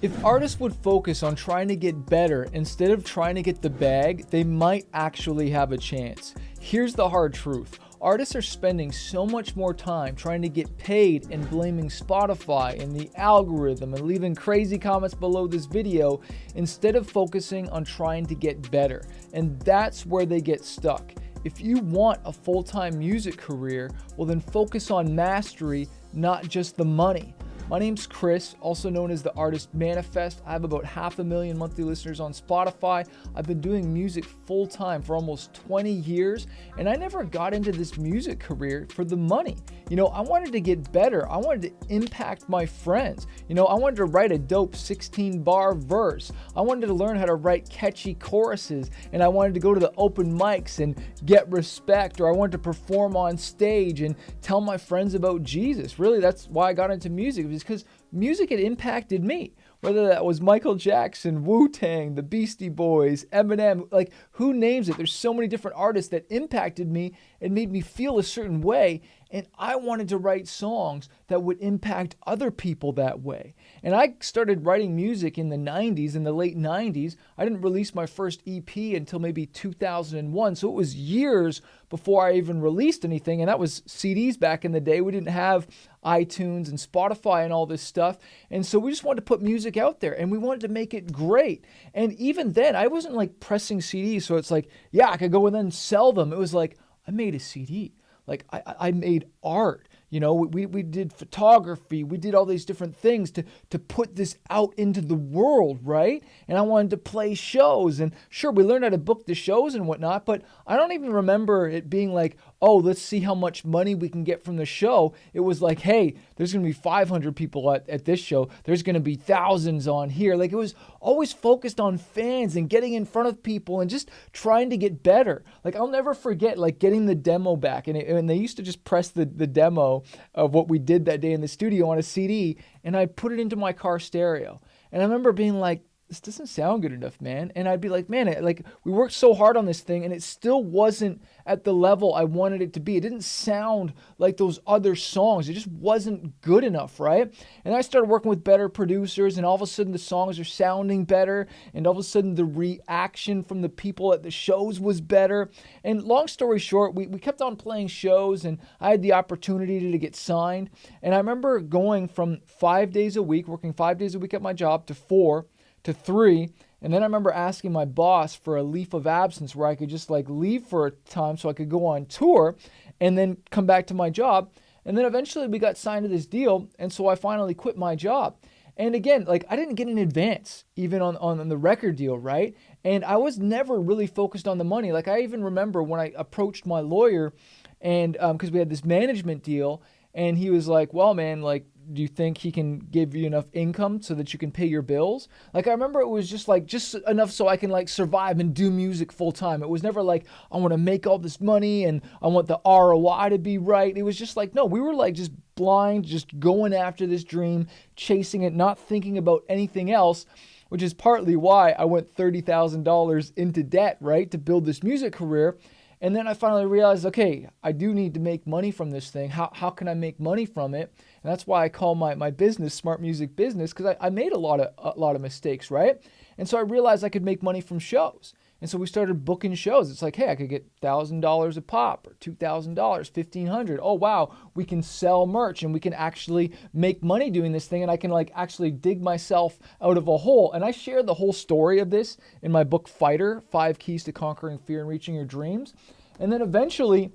If artists would focus on trying to get better instead of trying to get the bag, they might actually have a chance. Here's the hard truth. Artists are spending so much more time trying to get paid and blaming Spotify and the algorithm and leaving crazy comments below this video instead of focusing on trying to get better. And that's where they get stuck. If you want a full-time music career, well then focus on mastery, not just the money. My name's Chris, also known as the Artist Manifest. I have about 500,000 monthly listeners on Spotify. I've been doing music full-time for almost 20 years, and I never got into this music career for the money. I wanted to get better. I wanted to impact my friends. I wanted to write a dope 16-bar verse. I wanted to learn how to write catchy choruses, and I wanted to go to the open mics and get respect, or I wanted to perform on stage and tell my friends about Jesus. Really, that's why I got into music. Because music had impacted me, whether that was Michael Jackson, Wu-Tang, the Beastie Boys, Eminem, like who names it? There's so many different artists that impacted me and made me feel a certain way. And I wanted to write songs that would impact other people that way. And I started writing music in the late 90s. I didn't release my first EP until maybe 2001. So it was years before I even released anything. And that was CDs back in the day. We didn't have iTunes and Spotify and all this stuff. And so we just wanted to put music out there and we wanted to make it great. And even then, I wasn't like pressing CDs. So it's like, yeah, I could go and then sell them. It was like, I made a CD. Like I made art, we did photography, we did all these different things to put this out into the world, right? And I wanted to play shows, and sure, we learned how to book the shows and whatnot, but I don't even remember it being like, oh, let's see how much money we can get from the show. It was like, hey, there's going to be 500 people at this show. There's going to be thousands on here. Like it was always focused on fans and getting in front of people and just trying to get better. Like I'll never forget like getting the demo back. And they used to just press the demo of what we did that day in the studio on a CD. And I put it into my car stereo. And I remember being like, this doesn't sound good enough, man. And I'd be like, man, we worked so hard on this thing and it still wasn't at the level I wanted it to be. It didn't sound like those other songs. It just wasn't good enough, right? And I started working with better producers and all of a sudden the songs are sounding better and all of a sudden the reaction from the people at the shows was better. And long story short, we kept on playing shows and I had the opportunity to get signed. And I remember going from 5 days a week, working 5 days a week at my job to 4 to 3, and then I remember asking my boss for a leave of absence where I could just like leave for a time so I could go on tour and then come back to my job. And then eventually we got signed to this deal, and so I finally quit my job. And again, like I didn't get an advance even on the record deal, right? And I was never really focused on the money. Like I even remember when I approached my lawyer, and because we had this management deal, and he was like, well, man, like, do you think he can give you enough income so that you can pay your bills? Like, I remember it was just enough so I can like survive and do music full time. It was never like, I want to make all this money and I want the ROI to be right. It was just like, no, we were like just blind, just going after this dream, chasing it, not thinking about anything else, which is partly why I went $30,000 into debt, right, to build this music career. And then I finally realized, okay, I do need to make money from this thing. How can I make money from it? And that's why I call my business Smart Music Business, because I made a lot of mistakes, right? And so I realized I could make money from shows. And so we started booking shows. It's like, hey, I could get $1,000 a pop or $2,000, $1,500. Oh, wow, we can sell merch and we can actually make money doing this thing. And I can like actually dig myself out of a hole. And I share the whole story of this in my book, Fighter, 5 Keys to Conquering Fear and Reaching Your Dreams. And then eventually,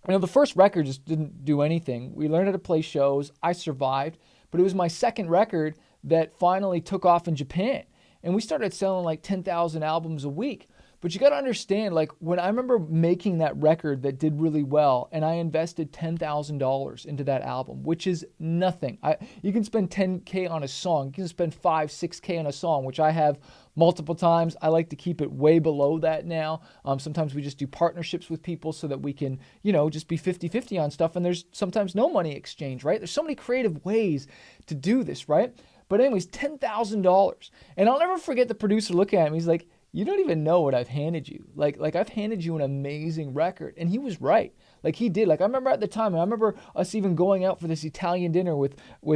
the first record just didn't do anything. We learned how to play shows. I survived. But it was my second record that finally took off in Japan. And we started selling like 10,000 albums a week. But you got to understand, like when I remember making that record that did really well, and I invested $10,000 into that album, which is nothing. You can spend $10K on a song. You can spend $5, $6K on a song, which I have multiple times. I like to keep it way below that now. Sometimes we just do partnerships with people so that we can, just be 50-50 on stuff. And there's sometimes no money exchange, right? There's so many creative ways to do this, right? But anyways, $10,000. And I'll never forget the producer looking at me. He's like, you don't even know what I've handed you. Like I've handed you an amazing record. And he was right. Like he did. Like I remember at the time, I remember us even going out for this Italian dinner with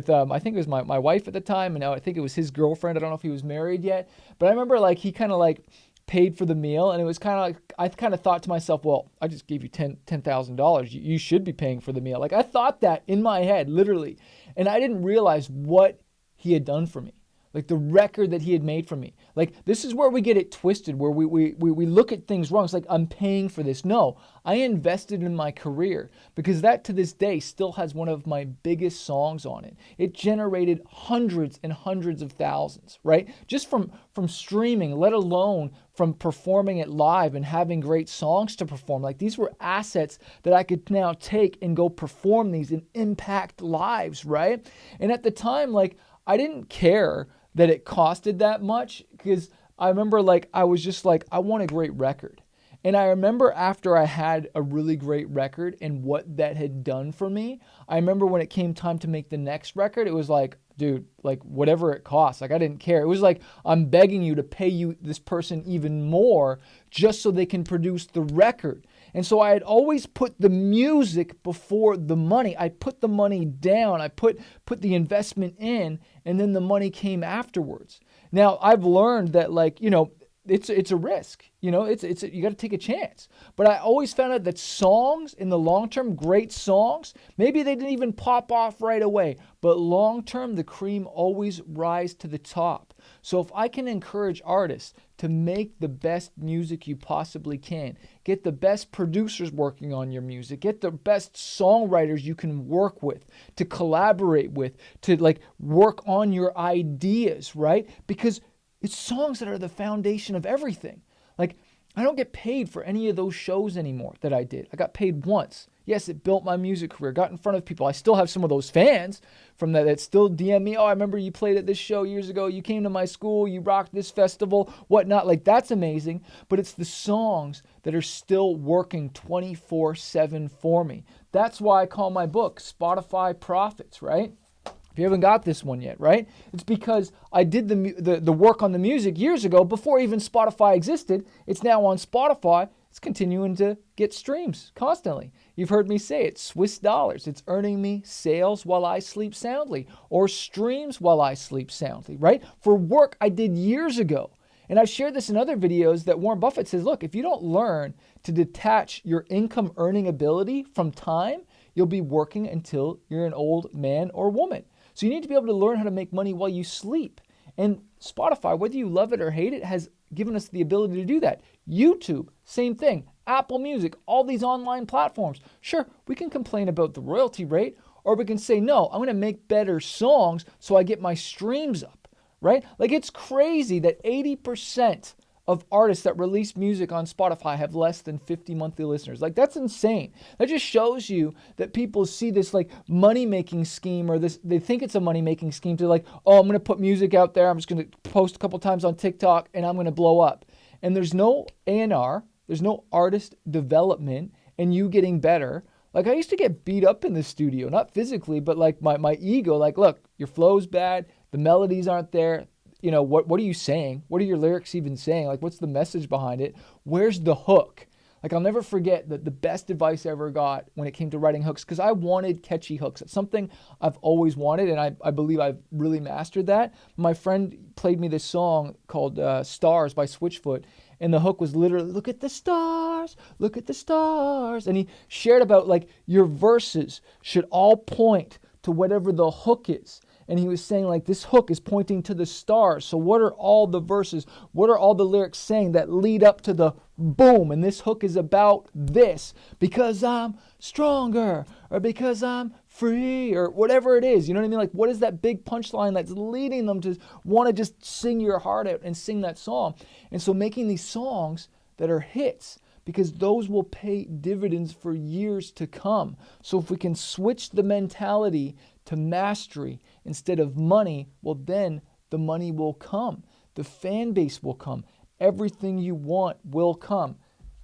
I think it was my wife at the time, and now I think it was his girlfriend. I don't know if he was married yet. But I remember like he kind of like paid for the meal, and it was kind of like I kind of thought to myself, well, I just gave you $10,000. You should be paying for the meal. Like I thought that in my head, literally. And I didn't realize what he had done for me. Like the record that he had made for me. Like this is where we get it twisted, where we look at things wrong. It's like, I'm paying for this. No, I invested in my career, because that to this day still has one of my biggest songs on it. It generated hundreds and hundreds of thousands, right? Just from streaming, let alone from performing it live and having great songs to perform. Like these were assets that I could now take and go perform these and impact lives, right? And at the time, like I didn't care that it costed that much, because I remember like I was just like, I want a great record. And I remember after I had a really great record and what that had done for me, I remember when it came time to make the next record, it was like, dude, like whatever it costs, like I didn't care. It was like, I'm begging you to pay you this person even more just so they can produce the record. And so I had always put the music before the money. I put the money down. I put the investment in, and then the money came afterwards. Now I've learned that, like, you know, it's a risk. You know, you got to take a chance. But I always found out that songs in the long term, great songs, maybe they didn't even pop off right away, but long term, the cream always rise to the top. So if I can encourage artists to make the best music you possibly can, get the best producers working on your music, get the best songwriters you can work with, to collaborate with, to like work on your ideas, right? Because it's songs that are the foundation of everything. Like, I don't get paid for any of those shows anymore that I did. I got paid once. Yes, it built my music career, got in front of people. I still have some of those fans from that still DM me, oh, I remember you played at this show years ago. You came to my school. You rocked this festival, whatnot. Like, that's amazing. But it's the songs that are still working 24/7 for me. That's why I call my book Spotify Profits, right? If you haven't got this one yet, right? It's because I did the work on the music years ago before even Spotify existed. It's now on Spotify. It's continuing to get streams constantly. You've heard me say it, Swiss dollars. It's earning me sales while I sleep soundly, or streams while I sleep soundly, right? For work I did years ago. And I've shared this in other videos that Warren Buffett says, look, if you don't learn to detach your income earning ability from time, you'll be working until you're an old man or woman. So you need to be able to learn how to make money while you sleep. And Spotify, whether you love it or hate it, has given us the ability to do that. YouTube, same thing. Apple Music, all these online platforms. Sure, we can complain about the royalty rate, or we can say, no, I'm going to make better songs so I get my streams up, right? Like, it's crazy that 80% of artists that release music on Spotify have less than 50 monthly listeners. Like, that's insane. That just shows you that people see this like money-making scheme, or this, they think it's a money-making scheme to like, oh, I'm going to put music out there. I'm just going to post a couple times on TikTok and I'm going to blow up. And there's no A&R, there's no artist development and you getting better. Like, I used to get beat up in the studio, not physically, but like my ego, like, look, your flow's bad. The melodies aren't there. You know, what are you saying? What are your lyrics even saying? Like, what's the message behind it? Where's the hook? Like, I'll never forget that the best advice I ever got when it came to writing hooks, because I wanted catchy hooks. It's something I've always wanted, and I believe I've really mastered that. My friend played me this song called Stars by Switchfoot, and the hook was literally, look at the stars, look at the stars. And he shared about, like, your verses should all point to whatever the hook is. And he was saying, like, this hook is pointing to the stars. So what are all the verses? What are all the lyrics saying that lead up to the boom? And this hook is about this, because I'm stronger, or because I'm free, or whatever it is. You know what I mean? Like, what is that big punchline that's leading them to want to just sing your heart out and sing that song? And so making these songs that are hits, because those will pay dividends for years to come. So if we can switch the mentality to mastery instead of money, well, then the money will come. The fan base will come. Everything you want will come.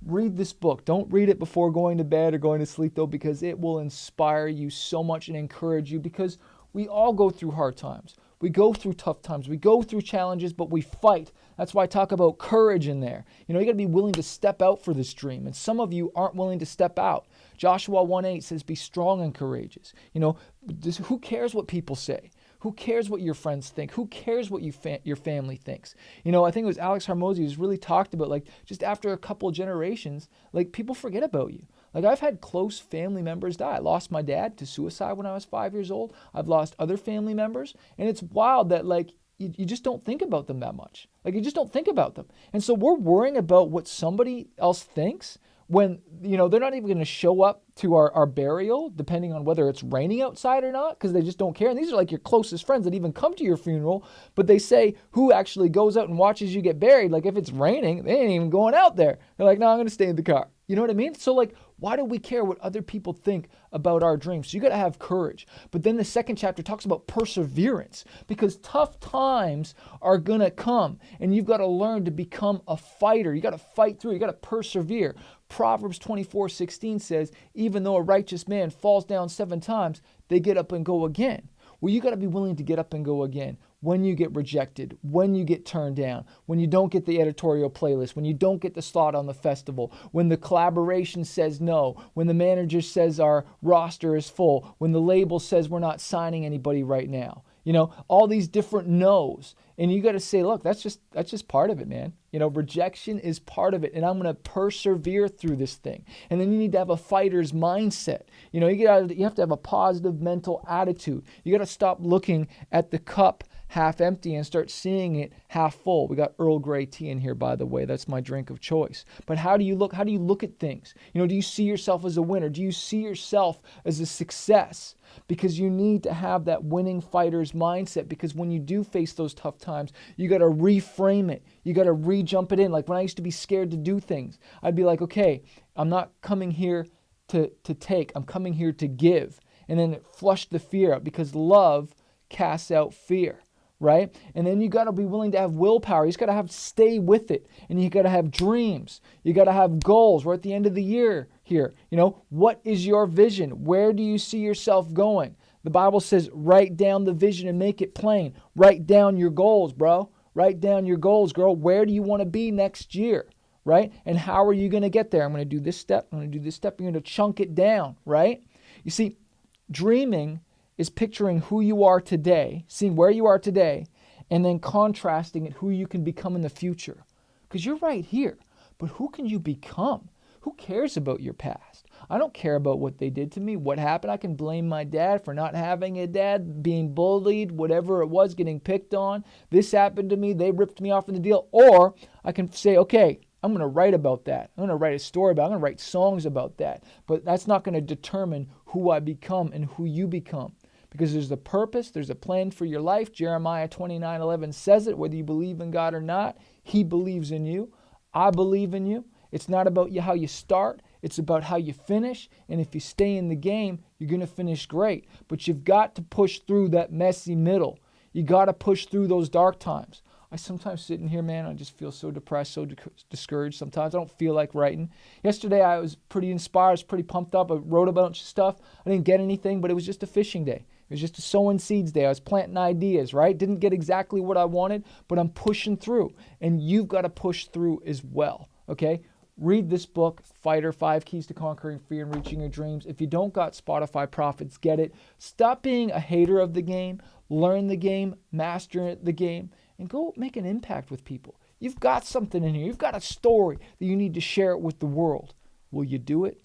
Read this book. Don't read it before going to bed or going to sleep, though, because it will inspire you so much and encourage you, because we all go through hard times. We go through tough times. We go through challenges, but we fight. That's why I talk about courage in there. You got to be willing to step out for this dream. And some of you aren't willing to step out. Joshua 1:8 says, be strong and courageous. Who cares what people say? Who cares what your friends think? Who cares what your family thinks? I think it was Alex Hormozy who's really talked about, like, just after a couple of generations, like, people forget about you. Like, I've had close family members die. I lost my dad to suicide when I was 5 years old. I've lost other family members. And it's wild that, like, you just don't think about them that much. Like, you just don't think about them. And so we're worrying about what somebody else thinks when, they're not even going to show up to our burial, depending on whether it's raining outside or not, because they just don't care. And these are like your closest friends that even come to your funeral, but they say who actually goes out and watches you get buried. Like, if it's raining, they ain't even going out there. They're like, no, I'm going to stay in the car. You know what I mean? So, like, why do we care what other people think about our dreams? So you got to have courage. But then the second chapter talks about perseverance, because tough times are going to come and you've got to learn to become a fighter. You got to fight through. You got to persevere. Proverbs 24:16 says, even though a righteous man falls down 7 times, they get up and go again. Well, you got to be willing to get up and go again when you get rejected, when you get turned down, when you don't get the editorial playlist, when you don't get the slot on the festival, when the collaboration says no, when the manager says our roster is full, when the label says we're not signing anybody right now. All these different no's. And you got to say, look, that's just part of it, man. Rejection is part of it. And I'm going to persevere through this thing. And then you need to have a fighter's mindset. You have to have a positive mental attitude. You got to stop looking at the cup half empty and start seeing it half full. We got Earl Grey tea in here, by the way. That's my drink of choice. But how do you look? How do you look at things? Do you see yourself as a winner? Do you see yourself as a success? Because you need to have that winning fighter's mindset, because when you do face those tough times, you got to reframe it. You got to re-jump it in. Like when I used to be scared to do things, I'd be like, okay, I'm not coming here to take. I'm coming here to give. And then it flushed the fear out, because love casts out fear. Right? And then you got to be willing to have willpower. You just got to stay with it. And you got to have dreams. You got to have goals. We're at the end of the year here. What is your vision? Where do you see yourself going? The Bible says, write down the vision and make it plain. Write down your goals, bro. Write down your goals, girl. Where do you want to be next year? Right? And how are you going to get there? I'm going to do this step. I'm going to do this step. You're going to chunk it down, right? You see, dreaming is picturing who you are today, seeing where you are today, and then contrasting it who you can become in the future. Because you're right here, but who can you become? Who cares about your past? I don't care about what they did to me, what happened. I can blame my dad for not having a dad, being bullied, whatever it was, getting picked on. This happened to me, they ripped me off in the deal. Or I can say, okay, I'm going to write about that. I'm going to write a story about it. I'm going to write songs about that. But that's not going to determine who I become and who you become. Because there's a purpose, there's a plan for your life. Jeremiah 29:11 says it, whether you believe in God or not, He believes in you. I believe in you. It's not about how you start, it's about how you finish. And if you stay in the game, you're going to finish great. But you've got to push through that messy middle. You got to push through those dark times. I sometimes sit in here, man, I just feel so depressed, so discouraged. Sometimes I don't feel like writing. Yesterday I was pretty inspired, I was pretty pumped up. I wrote a bunch of stuff. I didn't get anything, but it was just a fishing day. It was just a sowing seeds day. I was planting ideas, right? Didn't get exactly what I wanted, but I'm pushing through. And you've got to push through as well, okay? Read this book, Fighter, 5 Keys to Conquering Fear and Reaching Your Dreams. If you don't got Spotify Profits, get it. Stop being a hater of the game. Learn the game, master the game, and go make an impact with people. You've got something in here. You've got a story that you need to share it with the world. Will you do it?